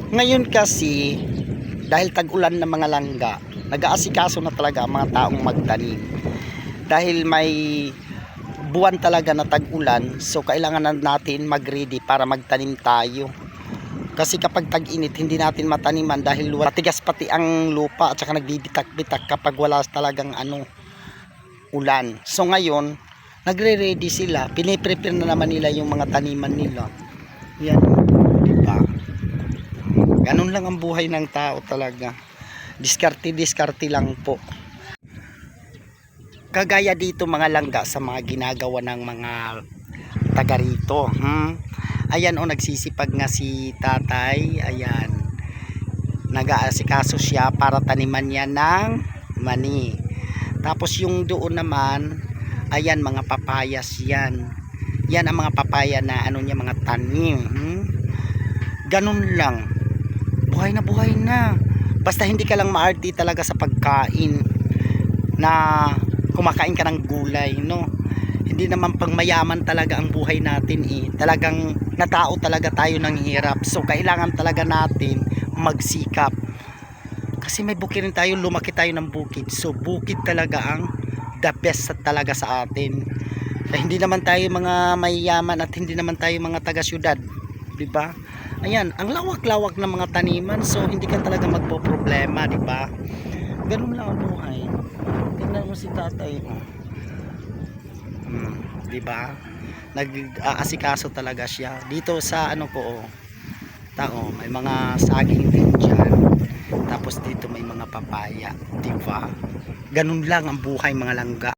Ngayon kasi, dahil tag-ulan ng mga langga, nag-aasikaso na talaga ang mga taong magtanim. Dahil may buwan talaga na tag-ulan, so kailangan na natin mag-ready para magtanim tayo. Kasi kapag tag-init, hindi natin mataniman dahil matigas pati ang lupa at saka nagbibitak-bitak kapag wala talagang ulan. So ngayon, nagre-ready sila, piniprepare na naman nila yung mga taniman nila. Yan, di ba? Ganun lang ang buhay ng tao talaga. Diskarte-diskarte lang po. Kagaya dito mga langga sa mga ginagawa ng mga taga rito. Ayan nagsisipag nga si tatay. Ayan. Nag-aasikaso siya para taniman niya ng mani. Tapos yung doon naman, ayan mga papayas yan. Yan ang mga papaya na niya mga tanim. Ganun lang. Buhay na. Basta hindi ka lang maarti talaga sa pagkain na kumakain ka ng gulay, no? Hindi naman pang mayaman talaga ang buhay natin Talagang natao talaga tayo ng hirap. So kailangan talaga natin magsikap. Kasi may bukid rin tayo, lumaki tayo ng bukid. So bukid talaga ang the best talaga sa atin. Hindi naman tayo mga mayayaman at hindi naman tayo mga taga-syudad, 'di ba? Ayan, ang lawak-lawak ng mga taniman, so hindi ka talaga magpo-problema, 'di ba? Ganun lang ang buhay. Tingnan mo si tatay, 'di ba? Nag-aasikaso talaga siya. Dito sa tao, may mga saging din diyan. Tapos dito may mga papaya, 'di ba? Ganun lang ang buhay mga langga.